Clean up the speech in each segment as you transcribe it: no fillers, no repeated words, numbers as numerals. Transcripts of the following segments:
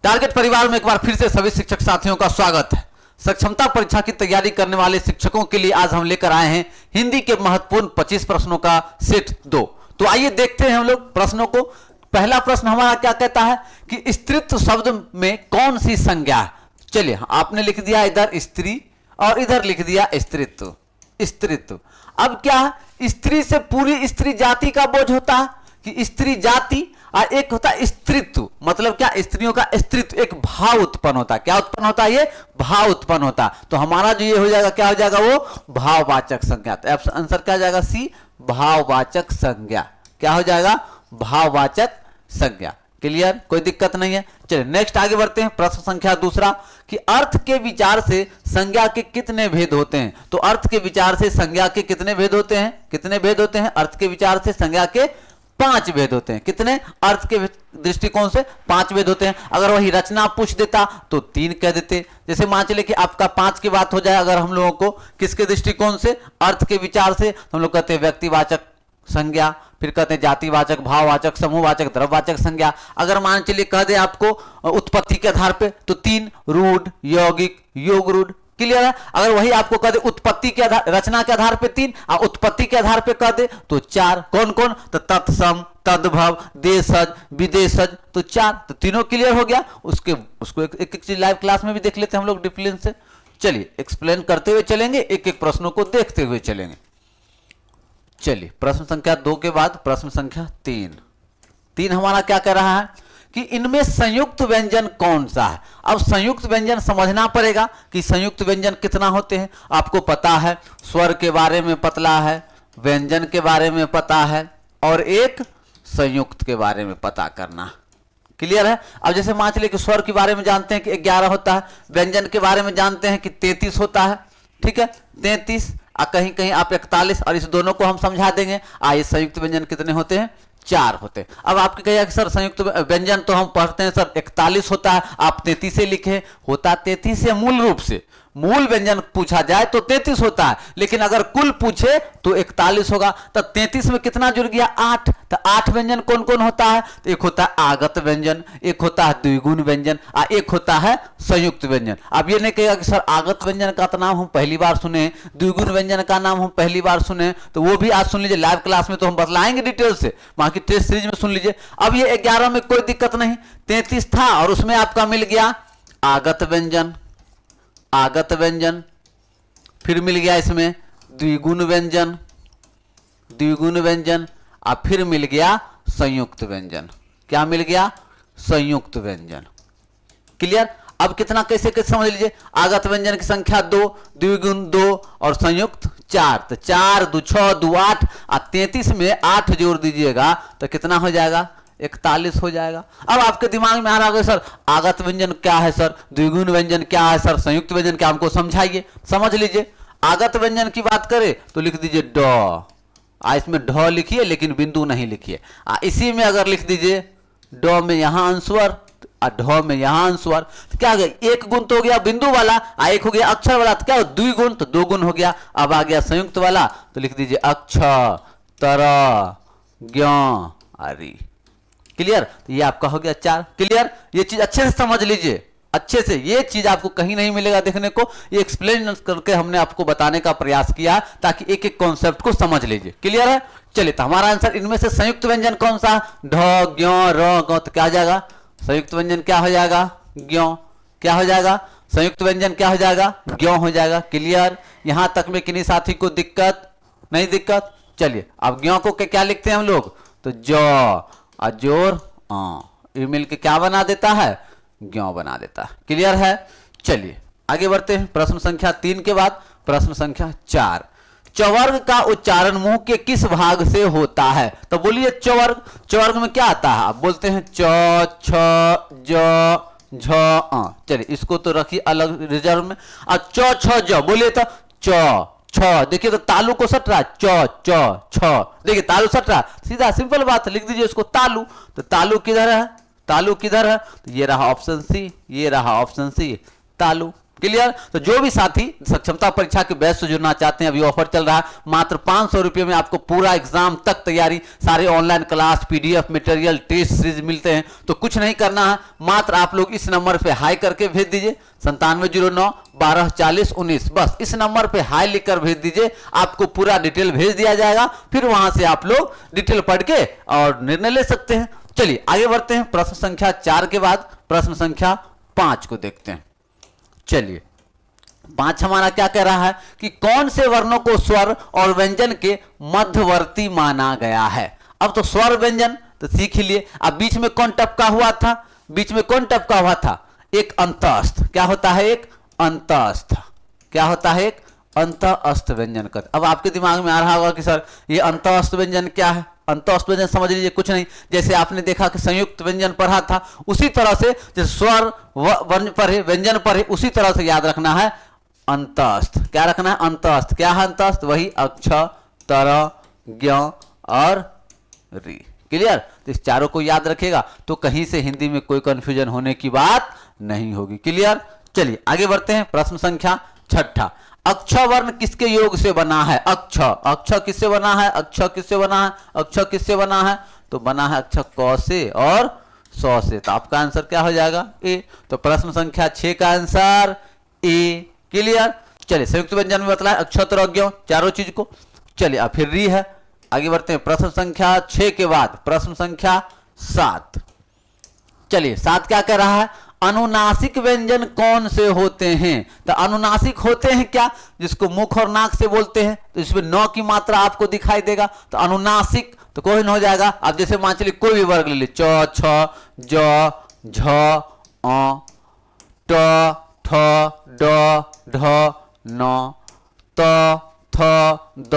Target परिवार में एक बार फिर से सभी शिक्षक साथियों का स्वागत है। सक्षमता परीक्षा की तैयारी करने वाले शिक्षकों के लिए आज हम लेकर आए हैं हिंदी के महत्वपूर्ण 25 प्रश्नों का सेट 2। तो आइए देखते हैं हम लोग प्रश्नों को। पहला प्रश्न हमारा क्या कहता है कि स्त्रीत्व शब्द में कौन सी संज्ञा है। चलिए, आपने लिख दिया इधर स्त्री और इधर लिख दिया स्त्रीत्व। स्त्रीत्व अब क्या है, स्त्री से पूरी स्त्री जाति का बोझ होता है कि स्त्री जाति, और एक होता है स्त्रीत्व, मतलब क्या, स्त्रियों का स्त्रीत्व, एक भाव उत्पन्न होता है। क्या उत्पन्न होता है? ये भाव उत्पन्न होता है। तो हमारा जो ये हो जाएगा, क्या हो जाएगा? वो भाववाचक संज्ञा। तो आंसर क्या हो जाएगा? सी, भाववाचक संज्ञा। क्या हो जाएगा? भाववाचक संज्ञा। क्लियर? कोई दिक्कत नहीं है। चलिए नेक्स्ट आगे बढ़ते हैं। प्रश्न संख्या दूसरा कि अर्थ के विचार से संज्ञा के कितने भेद होते हैं। तो अर्थ के विचार से संज्ञा के कितने भेद होते हैं? कितने भेद होते हैं? अर्थ के विचार से संज्ञा के 5 भेद होते हैं। कितने? अर्थ के दृष्टिकोण से 5 भेद होते हैं। अगर वही रचना पूछ देता तो 3 कह देते। जैसे मान चले कि आपका 5 की बात हो जाए अगर हम लोगों को किसके दृष्टिकोण से, अर्थ के विचार से, तो हम लोग कहते हैं व्यक्तिवाचक संज्ञा, फिर कहते हैं जातिवाचक, भाववाचक, समूहवाचक, द्रव्यवाचक संज्ञा। अगर मान चलिए कह दे आपको उत्पत्ति के आधार पे तो 3 रूढ़, यौगिक, योग रूढ़। क्लियर है? अगर वही आपको कह दे उत्पत्ति के आधार, रचना के आधार पे 3 और उत्पत्ति के आधार पे कह दे तो 4। कौन कौन? तो तत्सम, तद्भव, देशज, विदेशज, तो 4। तो तीनों क्लियर हो गया। उसको एक एक चीज लाइव क्लास में भी देख लेते हैं हम लोग डिसिप्लिन से। चलिए एक्सप्लेन करते हुए चलेंगे, एक एक प्रश्नों को देखते हुए चलेंगे। चलिए प्रश्न संख्या 2 के बाद प्रश्न संख्या 3 हमारा क्या कह रहा है कि इनमें संयुक्त व्यंजन कौन सा है। अब संयुक्त व्यंजन समझना पड़ेगा कि संयुक्त व्यंजन कितना होते हैं। आपको पता है, स्वर के बारे में पता है, व्यंजन के बारे में पता है, और एक संयुक्त के बारे में पता करना। क्लियर है? अब जैसे मान चलिए कि स्वर के बारे में जानते हैं कि 11 होता है, व्यंजन के बारे में जानते हैं कि 33 होता है। ठीक है, 33 और कहीं कहीं आप 41, और इस दोनों को हम समझा देंगे। आइए संयुक्त व्यंजन कितने होते हैं? 4 होते हैं। अब आपके कहिए कि सर संयुक्त व्यंजन तो हम पढ़ते हैं सर 41 होता है, आप 33 से लिखे। होता 33 है मूल रूप से। मूल व्यंजन पूछा जाए तो 33 होता है, लेकिन अगर कुल पूछे तो 41 होगा। तो 33 में कितना जुड़ गया? 8। तो 8 व्यंजन कौन कौन होता है? तो एक होता है आगत व्यंजन, एक होता है द्विगुण व्यंजन, और एक होता है संयुक्त व्यंजन। अब ये नहीं कहेगा कि सर आगत व्यंजन का तो नाम हम पहली बार सुने, द्विगुण व्यंजन का नाम हम पहली बार सुने, तो वो भी आज सुन लीजिए। लाइव क्लास में तो हम बतलाएंगे डिटेल से, बाकी टेस्ट सीरीज में सुन लीजिए। अब ये 11 में कोई दिक्कत नहीं, 33 था और उसमें आपका मिल गया आगत व्यंजन, आगत व्यंजन, फिर मिल गया इसमें द्विगुण व्यंजन, द्विगुण व्यंजन, और फिर मिल गया संयुक्त व्यंजन। क्या मिल गया? संयुक्त व्यंजन। क्लियर? अब कितना कैसे कैसे समझ लीजिए। आगत व्यंजन की संख्या 2, द्विगुण 2 और संयुक्त 4। तो 4 2 6 2 8, और 33 में 8 जोड़ दीजिएगा तो कितना हो जाएगा? 41 हो जाएगा। अब आपके दिमाग में आ रहा है सर आगत व्यंजन क्या है, सर द्विगुण व्यंजन क्या है, सर संयुक्त व्यंजन क्या, हमको समझाइए। समझ लीजिए, आगत व्यंजन की बात करें तो लिख दीजिए ड। इसमें ढ लिखिए लेकिन बिंदु नहीं लिखिए। इसी में अगर लिख दीजिए ड में यहां अनुस्वर और ढ में यहां अनुस्वर, तो क्या हो गया? एक गुण तो हो गया बिंदु वाला, एक हो गया अक्षर वाला, तो क्या हो? द्विगुण, तो 2 गुण हो गया। अब आ गया संयुक्त वाला, तो लिख दीजिए अक्षर, तर, ज्ञ, आदि। क्लियर? तो ये आपका हो गया 4। क्लियर? ये चीज अच्छे से समझ लीजिए, अच्छे से। ये चीज आपको कहीं नहीं मिलेगा देखने को। ये एक्सप्लेन करके हमने आपको बताने का प्रयास किया ताकि एक एक कॉन्सेप्ट को समझ लीजिए। क्लियर है? चलिए, तो हमारा आंसर इनमें से संयुक्त व्यंजन कौन सा? ढ, ज्ञ, र, ग। तो क्या हो जाएगा? संयुक्त व्यंजन क्या हो जाएगा? ज्ञ। क्या हो जाएगा? संयुक्त व्यंजन क्या हो जाएगा? ज्ञ हो जाएगा। क्लियर? यहां तक में किन्हीं साथी को दिक्कत नहीं? दिक्कत? चलिए, अब ज्ञ को क्या लिखते हैं हम लोग? तो ज और जोर ये मिलकर क्या बना देता है? ज्ञ बना देता है। क्लियर है? चलिए आगे बढ़ते हैं। प्रश्न संख्या 3 के बाद प्रश्न संख्या 4। चवर्ग का उच्चारण मुंह के किस भाग से होता है? तो बोलिए चवर्ग। चवर्ग में क्या आता है? आप बोलते हैं च, छ, ज, झ, अ। चलिए इसको तो रखिए अलग रिजर्व में। और च, छ, ज बोलिए तो च, छ। देखिए तो तालु को सट रहा, च, च, छ। देखिए तालु सट रहा, सीधा सिंपल बात है, लिख दीजिए इसको तालु। तो तालु किधर है? तालु किधर है? तो ये रहा ऑप्शन सी, ये रहा ऑप्शन सी, तालु। क्लियर। तो जो भी साथी सक्षमता परीक्षा के बैच से जुड़ना चाहते हैं, अभी ऑफर चल रहा है, मात्र 500 रुपये में आपको पूरा एग्जाम तक तैयारी, सारे online class, PDF material, test series मिलते हैं। तो कुछ नहीं करना है, मात्र आप लोग इस नंबर पे हाई करके भेज दीजिए 9709124019, बस इस नंबर पे हाई लिखकर भेज दीजिए, आपको पूरा डिटेल भेज दिया जाएगा। फिर वहां से आप लोग डिटेल पढ़ के और निर्णय ले सकते हैं। चलिए आगे बढ़ते हैं, प्रश्न संख्या 4 के बाद प्रश्न संख्या 5 को देखते हैं। चलिए 5 हमारा क्या कह रहा है कि कौन से वर्णों को स्वर और व्यंजन के मध्यवर्ती माना गया है। अब तो स्वर व्यंजन तो सीख ही लिए, अब बीच में कौन टपका हुआ था, बीच में कौन टपका हुआ था, एक अंतःस्थ। क्या होता है, एक अंतःस्थ। क्या होता है, एक अंतःस्थ व्यंजन का। अब आपके दिमाग में आ रहा होगा कि सर ये अंतःस्थ व्यंजन क्या है। अंतःस्थ व्यंजन समझ लीजिए कुछ नहीं, जैसे आपने देखा कि संयुक्त व्यंजन पढ़ा था, उसी तरह से जैसे स्वर वर्ण पर है, व्यंजन पर है, उसी तरह से याद रखना है अंतःस्थ। क्या रखना है, अंतःस्थ। क्या है अंतःस्थ, वही अक्ष, तर, ज्ञ और री। क्लियर। तो इस चारों को याद रखेगा तो कहीं से हिंदी में कोई कंफ्यूजन होने की बात नहीं होगी। क्लियर। चलिए आगे बढ़ते हैं, प्रश्न संख्या 6। अक्ष वर्ण किसके योग से बना है। अक्ष, अक्ष किससे बना है, अक्ष किससे बना है, अक्ष किससे बना है, तो बना है अक्ष क से और सौ से। तो आपका आंसर क्या हो जाएगा, ए। तो प्रश्न संख्या 6 का आंसर ए। क्लियर। चलिए संयुक्त व्यंजन में बतलाया अक्षर और ज्ञ चारों चीज को। चलिए अब फिर री है, आगे बढ़ते हैं प्रश्न संख्या 6 के बाद प्रश्न संख्या 7। चलिए 7 क्या कह रहा है, अनुनासिक व्यंजन कौन से होते हैं। तो अनुनासिक होते हैं क्या, जिसको मुख और नाक से बोलते हैं, तो इसमें नौ की मात्रा आपको दिखाई देगा। तो अनुनासिक तो कोई हो जाएगा। आप जैसे मान चलिए कोई भी वर्ग ले लीजिए, च, छ, ज, झ, अ, ट, ठ, ड, ढ, न, त, थ, द,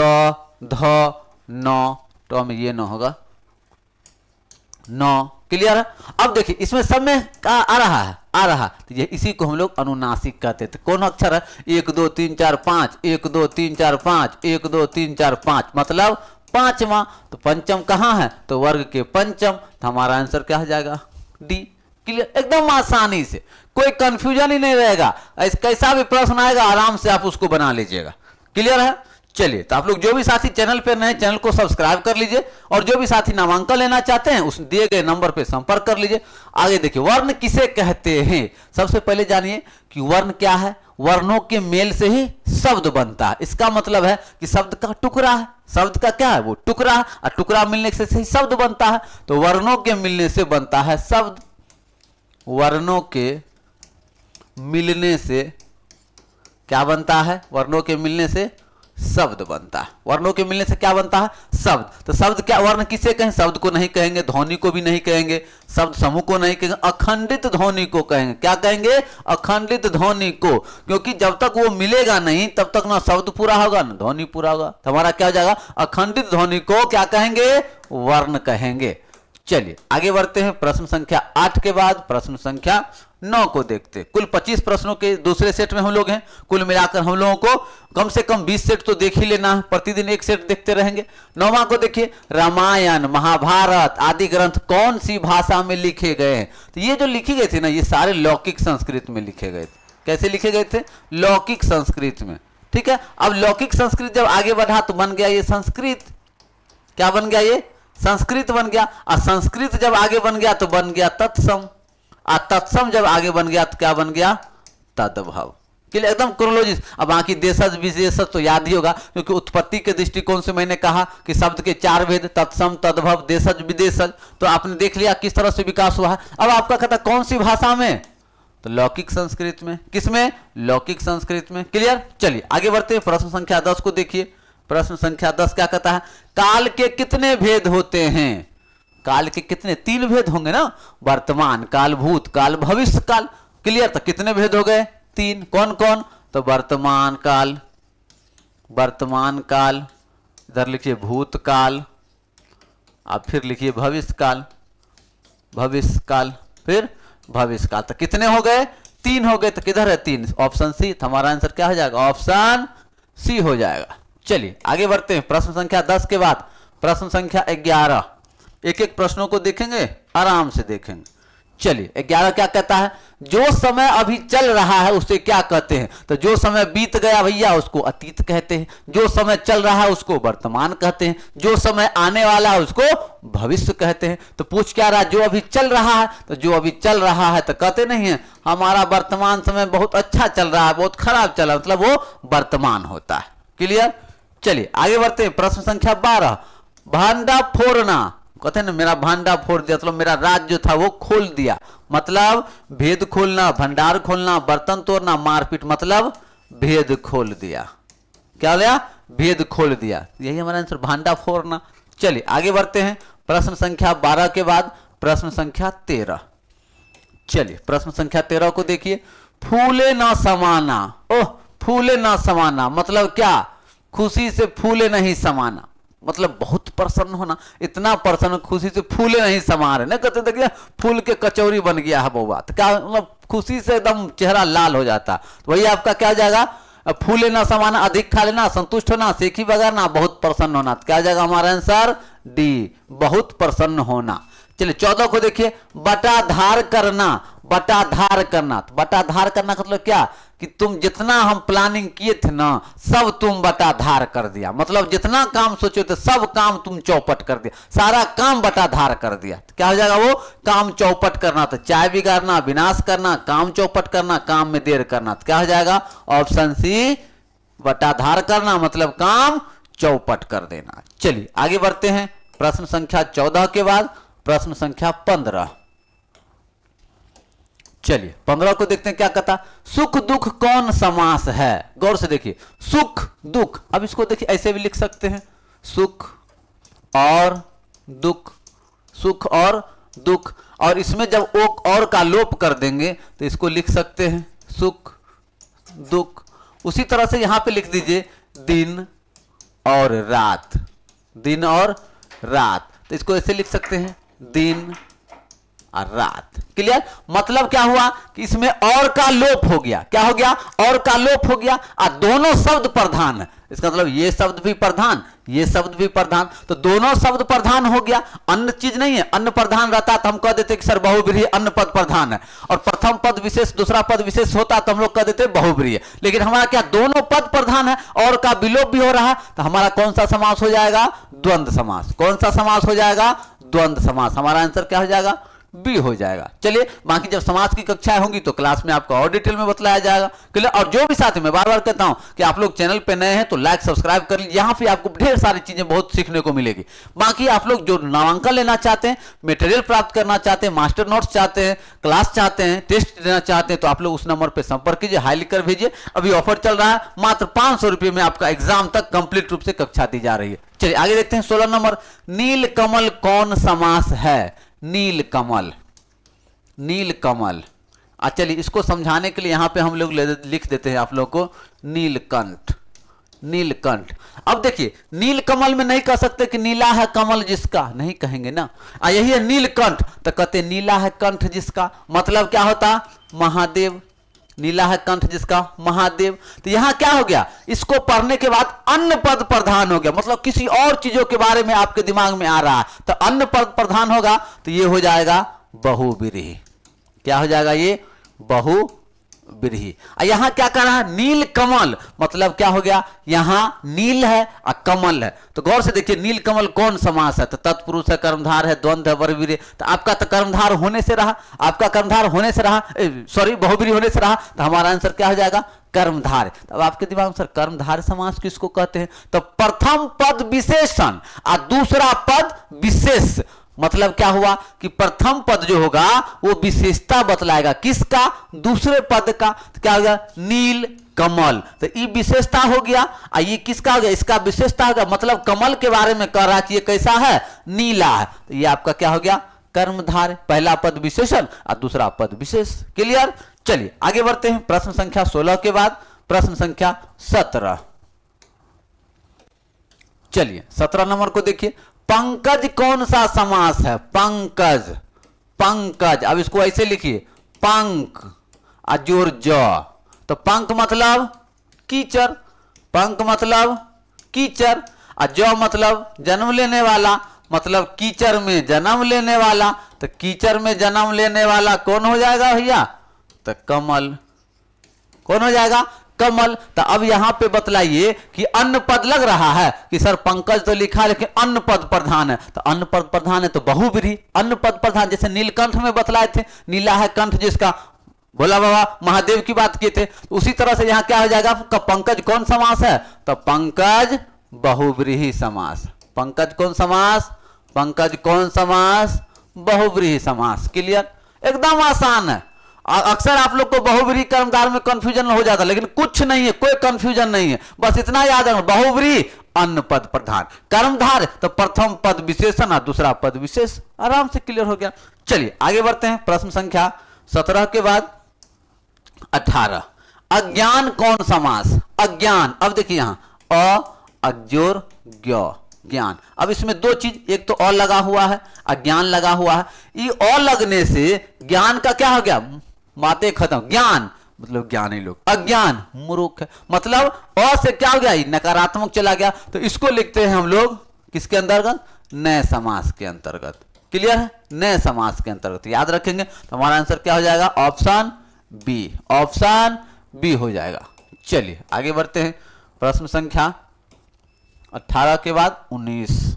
ध, न। तो में ये न होगा, न। क्लियर है। अब देखिए इसमें सब में क्या आ रहा है, आ रहा, तो ये इसी को हम लोग अनुनासिक कहते थे। कौन अक्षर है, 1 2 3 4 5, 1 2 3 4 5, 1 2 3 4 5, मतलब पांचवा। तो पंचम कहां है, तो वर्ग के पंचम। तो हमारा आंसर क्या हो जाएगा, डी। क्लियर। एकदम आसानी से, कोई कंफ्यूजन ही नहीं रहेगा। कैसा भी प्रश्न आएगा आराम से आप उसको बना लीजिएगा। क्लियर है। चलिए तो आप लोग जो भी साथी चैनल पर नए, चैनल को सब्सक्राइब कर लीजिए, और जो भी साथी नामांकन लेना चाहते हैं उस दिए गए नंबर पे संपर्क कर लीजिए। आगे देखिए वर्ण किसे कहते हैं। सबसे पहले जानिए कि वर्ण क्या है। वर्णों के मेल से ही शब्द बनता है। इसका मतलब है कि शब्द का टुकड़ा है, शब्द का क्या है, वो टुकड़ा है, और टुकड़ा मिलने से ही शब्द बनता है। तो वर्णों के मिलने से बनता है शब्द। वर्णों के मिलने से क्या बनता है, वर्णों के मिलने से शब्द बनता है। वर्णों के मिलने से क्या बनता है, शब्द। तो शब्द क्या, वर्ण किसे कहें, शब्द को नहीं कहेंगे, ध्वनि को भी नहीं कहेंगे, शब्द समूह को नहीं कहेंगे, अखंडित ध्वनि को कहेंगे। क्या कहेंगे, अखंडित ध्वनि को। क्योंकि जब तक वो मिलेगा नहीं तब तक ना शब्द पूरा होगा ना ध्वनि पूरा होगा। तो हमारा क्या हो जाएगा, अखंडित ध्वनि को क्या कहेंगे, वर्ण कहेंगे। चलिए आगे बढ़ते हैं, प्रश्न संख्या 8 के बाद प्रश्न संख्या 9 को देखते। कुल 25 प्रश्नों के दूसरे सेट में हम लोग हैं। कुल मिलाकर हम लोगों को कम से कम 20 सेट तो देख ही लेना है, प्रतिदिन एक सेट देखते रहेंगे। 9वां को देखिए, रामायण, महाभारत आदि ग्रंथ कौन सी भाषा में लिखे गए हैं। तो ये जो लिखे गए थे ना, ये सारे लौकिक संस्कृत में लिखे गए थे। कैसे लिखे गए थे, लौकिक संस्कृत में। ठीक है। अब लौकिक संस्कृत जब आगे बढ़ा तो बन गया ये संस्कृत। क्या बन गया, ये संस्कृत बन गया। और संस्कृत जब आगे बन गया तो बन गया तत्सम, और तत्सम जब आगे बन गया तो क्या बन गया, तद्भव। एकदम क्रोनोलॉजी। अब बाकी देशज विशेषज तो याद ही होगा, क्योंकि उत्पत्ति के दृष्टिकोण से मैंने कहा कि शब्द के 4 भेद, तत्सम, तद्भव, देशज, विदेशज। तो आपने देख लिया किस तरह से विकास हुआ है। अब आपका कहता कौन सी भाषा में, तो लौकिक संस्कृत में। किसमें, लौकिक संस्कृत में। क्लियर। चलिए आगे बढ़ते हैं, प्रश्न संख्या 10 को देखिए। प्रश्न संख्या 10 क्या कहता है, काल के कितने भेद होते हैं। काल के कितने, 3 भेद होंगे ना, वर्तमान काल, भूत काल, भविष्य काल। क्लियर। तो कितने भेद हो गए, 3। कौन कौन, तो वर्तमान काल, वर्तमान काल, इधर लिखिए भूत काल, आप फिर लिखिए भविष्य काल, भविष्य काल, फिर भविष्य काल। तो कितने हो गए, 3 हो गए। तो किधर है 3, ऑप्शन सी। तो हमारा आंसर क्या हो जाएगा, ऑप्शन सी हो जाएगा। चलिए आगे बढ़ते हैं, प्रश्न संख्या 10 के बाद प्रश्न संख्या 11। एक एक प्रश्नों को देखेंगे, आराम से देखेंगे। चलिए 11 क्या कहता है, जो समय अभी चल रहा है उसे क्या कहते हैं? तो जो समय बीत गया भैया उसको अतीत कहते हैं, जो समय चल रहा है उसको वर्तमान कहते हैं, जो समय आने वाला है उसको भविष्य कहते हैं। तो पूछ क्या रहा, जो अभी चल रहा है, तो जो अभी चल रहा है तो कहते नहीं है हमारा वर्तमान समय बहुत अच्छा चल रहा है, बहुत खराब चला, मतलब वो वर्तमान होता है। क्लियर? चलिए आगे बढ़ते हैं। प्रश्न संख्या 12, भांडा फोड़ना, कहते हैं ना मेरा भांडा फोड़ दिया, मतलब मेरा राज जो था वो खोल दिया, मतलब भेद खोलना, भंडार खोलना, बर्तन तोड़ना, मारपीट, मतलब भेद खोल दिया। क्या लिया? भेद खोल दिया। यही हमारा आंसर, भांडा फोड़ना। चलिए आगे बढ़ते हैं। प्रश्न संख्या 12 के बाद प्रश्न संख्या 13। चलिए प्रश्न संख्या 13 को देखिए, फूले ना समाना। ओह, फूले ना समाना मतलब क्या? खुशी से फूले नहीं समाना, मतलब बहुत प्रसन्न होना, इतना प्रसन्न खुशी से फूले नहीं समा रहे ना, कहते देखिए फूल के कचौरी बन गया है बउआ, तो क्या मतलब खुशी से एकदम चेहरा लाल हो जाता। तो वही आपका क्या हो जाएगा, फूले ना समाना, अधिक खा लेना, संतुष्ट होना, सेखी बगाना, बहुत प्रसन्न होना। तो क्या हो जाएगा हमारा आंसर डी, बहुत प्रसन्न होना। चलिए 14 को देखिए, बटाधार करना। बटाधार करना, तो बटाधार करना का मतलब क्या कि तुम जितना हम प्लानिंग किए थे ना सब तुम बटाधार कर दिया, मतलब जितना काम सोचे थे सब काम तुम चौपट कर दिया, सारा काम बटाधार कर दिया। तो क्या हो जाएगा वो, काम चौपट करना, तो चाय बिगाड़ना, विनाश करना, काम चौपट करना, काम में देर करना। तो क्या हो जाएगा ऑप्शन सी, बटाधार करना मतलब काम चौपट कर देना। चलिए आगे बढ़ते हैं। प्रश्न संख्या 14 के बाद प्रश्न संख्या 15। चलिए 15 को देखते हैं क्या कहता, सुख दुख कौन समास है? गौर से देखिए, सुख दुख, अब इसको देखिए ऐसे भी लिख सकते हैं, सुख और दुख, सुख और दुख, और इसमें जब ओ और का लोप कर देंगे तो इसको लिख सकते हैं सुख दुख। उसी तरह से यहां पे लिख दीजिए दिन और रात, दिन और रात, तो इसको ऐसे लिख सकते हैं दिन और रात। क्लियर? मतलब क्या हुआ कि इसमें और का लोप हो गया। क्या हो गया? और का लोप हो गया, और दोनों शब्द प्रधान है। इसका मतलब ये शब्द भी प्रधान, ये शब्द भी प्रधान, तो दोनों शब्द प्रधान हो गया। अन्य चीज नहीं है, अन्य प्रधान रहता तो हम कह देते कि सर बहुब्रीहि अन्य पद प्रधान है, और प्रथम पद विशेष दूसरा पद विशेष होता तो हम लोग कह देते बहुब्रीहि। लेकिन हमारा क्या, दोनों पद प्रधान है और का विलोप भी हो रहा है, तो हमारा कौन सा समास हो जाएगा? द्वंद्व समास। कौन सा समास हो जाएगा? द्वंद्व समास। हमारा आंसर क्या हो जाएगा? बी हो जाएगा। चलिए बाकी जब समाज की कक्षाएं होंगी तो क्लास में आपको और डिटेल में बतलाया जाएगा। क्लियर? और जो भी साथी, मैं बार बार कहता हूं कि आप लोग चैनल पे नए हैं तो लाइक सब्सक्राइब कर लीजिए, यहां पे आपको ढेर सारी चीजें बहुत सीखने को मिलेगी। बाकी आप लोग जो नामांकन लेना चाहते हैं, मटेरियल प्राप्त करना चाहते हैं, मास्टर नोट्स चाहते हैं, क्लास चाहते हैं, टेस्ट देना चाहते हैं, तो आप लोग उस नंबर पर संपर्क कीजिए, हाई लिख कर भेजिए। अभी ऑफर चल रहा है, मात्र 500 रुपये में आपका एग्जाम तक कंप्लीट रूप से कक्षा दी जा रही है। चलिए आगे देखते हैं 16 नंबर, नील कमल कौन समास है? नील कमल, नील कमल। चलिए इसको समझाने के लिए यहां पे हम लोग लिख देते हैं आप लोग को नीलकंठ, नीलकंठ। अब देखिए नील कमल में नहीं कह सकते कि नीला है कमल जिसका, नहीं कहेंगे ना। यही है नीलकंठ, तो कहते नीला है कंठ जिसका, मतलब क्या होता? महादेव। नीला है कंठ जिसका, महादेव। तो यहां क्या हो गया, इसको पढ़ने के बाद अन्य पद प्रधान हो गया, मतलब किसी और चीजों के बारे में आपके दिमाग में आ रहा है, तो अन्य पद प्रधान होगा, तो ये हो जाएगा बहुब्रीहि। क्या हो जाएगा? ये बहुब्रीहि। यहां क्या कर रहा है? नील कमल, मतलब क्या हो गया? यहां नील है और कमल है, तो गौर से देखिए नील कमल कौन समास है? तो तत्पुरुष है, कर्मधार है, द्वंद्व है, बहुब्रीहि। तो आपका तो कर्मधार होने से रहा, आपका कर्मधार होने से रहा, सॉरी बहुब्रीहि होने से रहा, तो हमारा आंसर क्या हो जाएगा? कर्मधार। तो अब आपके दिमाग में सर कर्मधार समास किसको कहते हैं? तो प्रथम पद विशेषण और दूसरा पद विशेष, मतलब क्या हुआ कि प्रथम पद जो होगा वो विशेषता बतलाएगा, किसका? दूसरे पद का। तो क्या होगा? नील कमल, तो ये विशेषता हो गया, और ये किसका हो गया? इसका विशेषता हो गया, मतलब कमल के बारे में कह रहा है कि ये कैसा है? नीला है। तो ये आपका क्या हो गया? कर्मधार। पहला पद विशेषण और दूसरा पद विशेष। क्लियर? चलिए आगे बढ़ते हैं। प्रश्न संख्या 16 के बाद प्रश्न संख्या 17। चलिए 17 नंबर को देखिए, पंकज कौन सा समास है? पंकज, पंकज। अब इसको ऐसे लिखिए, पंक अजोर ज, तो पंक मतलब कीचड़, पंक मतलब कीचड़, और ज मतलब जन्म लेने वाला, मतलब कीचड़ में जन्म लेने वाला। तो कीचड़ में जन्म लेने वाला कौन हो जाएगा भैया? तो कमल। कौन हो जाएगा? कमल। तो अब यहां पे बतलाइए कि अन्न पद लग रहा है कि सर पंकज तो लिखा है लेकिन अन्न पद प्रधान है। तो अन्न पद प्रधान है तो बहुव्रीहि। अन्न पद प्रधान जैसे नीलकंठ में बतलाए थे, नीला है कंठ जिसका, भोला बाबा महादेव की बात किए थे। उसी तरह से यहां क्या हो जाएगा? पंकज कौन समास है? तो पंकज बहुव्रीहि समास। पंकज कौन समास? पंकज कौन समास? बहुव्रीहि समास। क्लियर? एकदम आसान है। अक्सर आप लोग को बहुव्रीहि कर्मधार में कंफ्यूजन हो जाता है, लेकिन कुछ नहीं है, कोई कंफ्यूजन नहीं है। बस इतना याद रखना, बहुव्रीहि अन्न पद प्रधान, कर्मधार तो प्रथम पद विशेषण और दूसरा पद विशेष। आराम से क्लियर हो गया। चलिए आगे बढ़ते हैं। प्रश्न संख्या 17 के बाद 18। अज्ञान कौन समास? अज्ञान। अब देखिए यहां अजोर ज्ञ ज्ञान। अब इसमें दो चीज, एक तो और लगा हुआ है, अज्ञान लगा हुआ है। ये और लगने से ज्ञान का क्या हो गया? बातें खत्म। ज्ञान मतलब ज्ञानी लोग, अज्ञान मूर्ख है। मतलब और से क्या हो गया? नकारात्मक चला गया। तो इसको लिखते हैं हम लोग किसके अंतर्गत? नए समास के अंतर्गत। क्लियर है? नए समास के अंतर्गत याद रखेंगे तो हमारा आंसर क्या हो जाएगा? Option B. ऑप्शन बी हो जाएगा। चलिए आगे बढ़ते हैं। प्रश्न संख्या 18 के बाद 19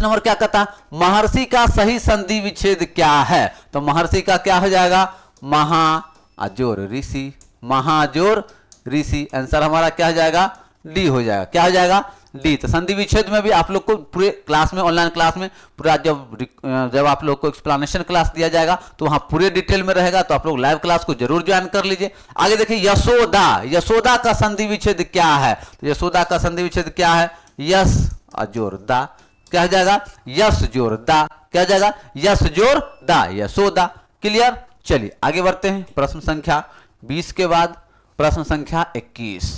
नंबर क्या कहता? महर्षि का सही संधि विच्छेद क्या है? तो महर्षि का क्या हो जाएगा? महाअजोर ऋषि। महाअजोर ऋषि। आंसर हमारा क्या हो जाएगा? डी हो जाएगा। क्या हो जाएगा? डी। तो संधि विच्छेद में भी आप लोग को पूरे क्लास में, ऑनलाइन क्लास में पूरा जब आप लोग को एक्सप्लेनेशन क्लास दिया जाएगा तो वहां पूरे डिटेल में रहेगा। तो आप लोग लाइव क्लास को जरूर ज्वाइन कर लीजिए। आगे देखिए यशोदा। यशोदा का संधि विच्छेद क्या है? तो यशोदा का संधि विच्छेद क्या है? यस अजोर दा। क्या हो जाएगा? यस जोर दा। क्या हो जाएगा? यस जोर दा, यशोदा। क्लियर? चलिए आगे बढ़ते हैं। प्रश्न संख्या 20 के बाद प्रश्न संख्या 21।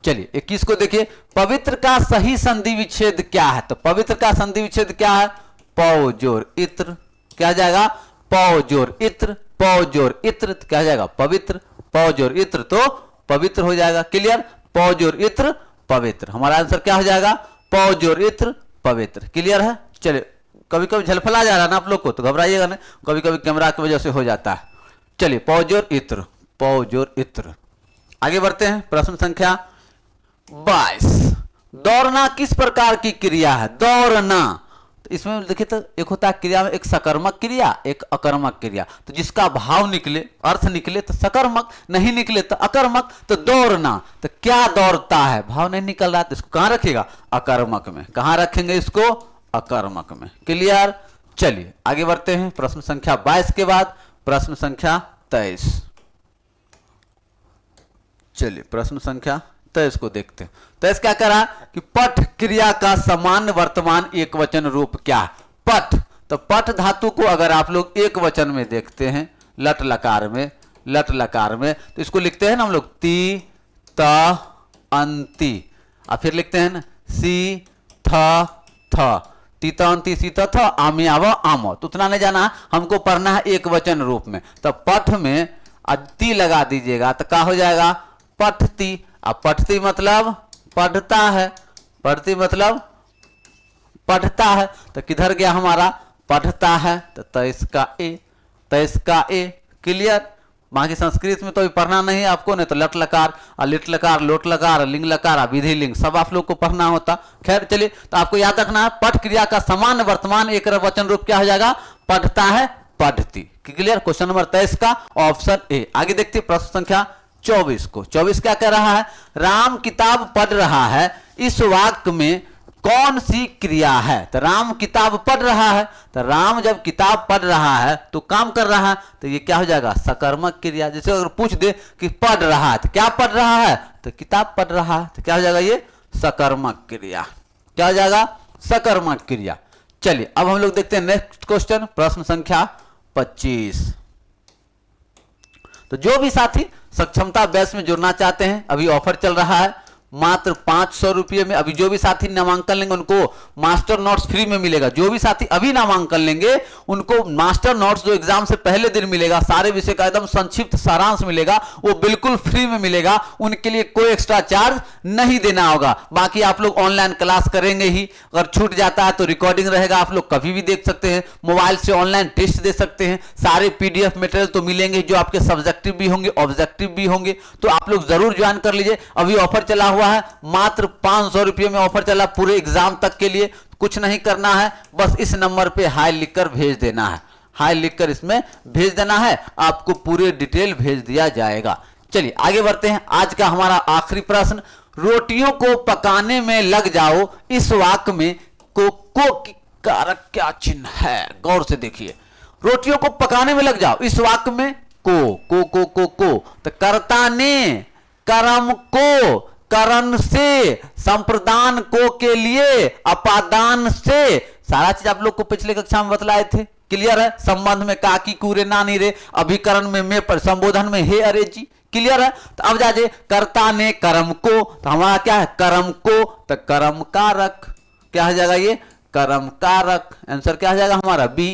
चलिए 21 को देखिए। पवित्र का सही संधि विच्छेद क्या है? तो पवित्र का संधि विच्छेद क्या है? पौ जोर इत्र। क्या जाएगा? पौ जोर इत्र। पौ जोर इत्र क्या जाएगा? पवित्र। पौ जोर इत्र तो पवित्र हो जाएगा। क्लियर? पौ जोर इत्र पवित्र। हमारा आंसर क्या हो जाएगा? पौ जोर इत्र पवित्र। क्लियर है? चलिए कभी कभी झलफला जा रहा है ना आप लोग को, तो घबराइएगा नहीं, कभी कभी कैमरा की वजह से हो जाता है। चलिए पौ जोर इत्र, पौ जोर इत्र। आगे बढ़ते हैं। प्रश्न संख्या 22। दौड़ना किस प्रकार की क्रिया है? दौड़ना। तो इसमें देखिए तो एक होता है क्रिया में एक सकर्मक क्रिया, एक अकर्मक क्रिया। तो जिसका भाव निकले, अर्थ निकले तो सकर्मक, नहीं निकले तो अकर्मक। तो दौड़ना, तो क्या दौड़ता है? भाव नहीं निकल रहा तो इसको कहां रखेगा? अकर्मक में। कहां रखेंगे इसको? अकर्मक में। क्लियर? चलिए आगे बढ़ते हैं। प्रश्न संख्या 22 के बाद प्रश्न संख्या 23। चलिए प्रश्न संख्या 23 को देखते हैं। 23 क्या करा कि पठ क्रिया का सामान्य वर्तमान एक वचन रूप क्या? पठ। तो पठ धातु को अगर आप लोग एक वचन में देखते हैं, लट लकार में, लट लकार में, तो इसको लिखते हैं ना हम लोग ती त अंति, और फिर लिखते हैं ना सी थ थ, तीत अंति सी थ थ, आमी आव आमो। तो उतना नहीं जाना, हमको पढ़ना है एक वचन रूप में। तो पठ में ती लगा दीजिएगा तो क्या हो जाएगा? पठती। अब पठती मतलब पढ़ता है, पढ़ती मतलब पढ़ता है। तो किधर गया हमारा? पढ़ता है। तो तेईस का ए, तेईस का ए। क्लियर? बाकी संस्कृत में तो भी पढ़ना नहीं है आपको, नहीं तो लट लकार और लिट लकार, लोट लकार, लिंग लकार, विधि लिंग सब आप लोग को पढ़ना होता। खैर चलिए, तो आपको याद रखना है पठ क्रिया का समान वर्तमान एक वचन रूप क्या हो जाएगा? पढ़ता है, पढ़ती। क्लियर? क्वेश्चन नंबर 23 का ऑप्शन ए। आगे देखते प्रश्न संख्या 24 को। 24 क्या कह रहा है? राम किताब पढ़ रहा है, इस वाक्य में कौन सी क्रिया है? तो राम किताब पढ़ रहा है। तो राम जब किताब पढ़ रहा है तो काम कर रहा है, तो ये क्या हो जाएगा? सकर्मक क्रिया। जैसे अगर पूछ दे कि पढ़ रहा है तो क्या पढ़ रहा है? तो किताब पढ़ रहा है, तो क्या हो जाएगा? ये सकर्मक क्रिया। क्या हो जाएगा? सकर्मक क्रिया। चलिए अब हम लोग देखते हैं नेक्स्ट क्वेश्चन, प्रश्न संख्या 25। तो जो भी साथी सक्षमता बैच में जुड़ना चाहते हैं, अभी ऑफर चल रहा है, मात्र 500 रुपये में। अभी जो भी साथी नामांकन लेंगे उनको मास्टर नोट्स फ्री में मिलेगा। जो भी साथी अभी नामांकन लेंगे उनको मास्टर नोट्स जो एग्जाम से पहले दिन मिलेगा, सारे विषय का एकदम संक्षिप्त सारांश मिलेगा, वो बिल्कुल फ्री में मिलेगा। उनके लिए कोई एक्स्ट्रा चार्ज नहीं देना होगा। बाकी आप लोग ऑनलाइन क्लास करेंगे ही, अगर छूट जाता है तो रिकॉर्डिंग रहेगा, आप लोग कभी भी देख सकते हैं। मोबाइल से ऑनलाइन टेस्ट दे सकते हैं। सारे पीडीएफ मटेरियल तो मिलेंगे जो आपके सब्जेक्टिव भी होंगे, ऑब्जेक्टिव भी होंगे। तो आप लोग जरूर ज्वाइन कर लीजिए। अभी ऑफर चला हुआ है, मात्र 500 रुपये में ऑफर चला पूरे एग्जाम तक के लिए। कुछ नहीं करना है, बस इस नंबर पे हाई लिखकर भेज देना है। हाई लिखकर इसमें भेज देना है, आपको पूरे डिटेल भेज दिया जाएगा। चलिए आगे बढ़ते हैं। आज का हमारा आखिरी प्रश्न, रोटियों को पकाने में लग जाओ, इस वाक्य में को की कारक क्या चिन्ह है? गौर से देखिए। रोटियों को पकाने में लग जाओ, इस वाक्य में को तो कर्ता ने, कर्म को, करण से, संप्रदान को के लिए, अपादान से। सारा चीज आप लोग को पिछले कक्षा में बतलाए थे। क्लियर है? संबंध में का की कूरे ना नहीं रे, अभिकरण में मैं पर, संबोधन में हे अरे जी। क्लियर है? तो अब जाइए, कर्ता ने कर्म को, तो हमारा क्या है? कर्म को, तो कर्म कारक क्या हो जाएगा? ये कर्म कारक। आंसर क्या हो जाएगा हमारा? बी,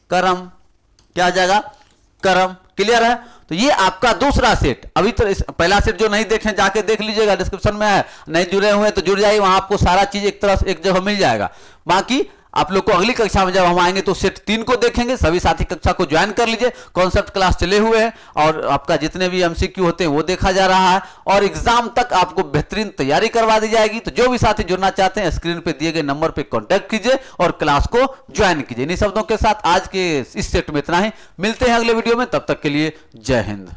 कर्म। क्या हो जाएगा? कर्म। क्लियर है? तो ये आपका दूसरा सेट। अभी तो पहला सेट जो नहीं देखें जाके देख लीजिएगा, डिस्क्रिप्शन में है। नहीं जुड़े हुए तो जुड़ जाइए, वहां आपको सारा चीज एक तरह से एक जगह मिल जाएगा। बाकी आप लोग को अगली कक्षा में जब हम आएंगे तो सेट 3 को देखेंगे। सभी साथी कक्षा को ज्वाइन कर लीजिए। कॉन्सेप्ट क्लास चले हुए हैं और आपका जितने भी एमसीक्यू होते हैं वो देखा जा रहा है और एग्जाम तक आपको बेहतरीन तैयारी करवा दी जाएगी। तो जो भी साथी जुड़ना चाहते हैं स्क्रीन पे दिए गए नंबर पे कांटेक्ट कीजिए और क्लास को ज्वाइन कीजिए। इन्हीं शब्दों के साथ आज के इस सेट में इतना ही। मिलते हैं अगले वीडियो में, तब तक के लिए जय हिंद।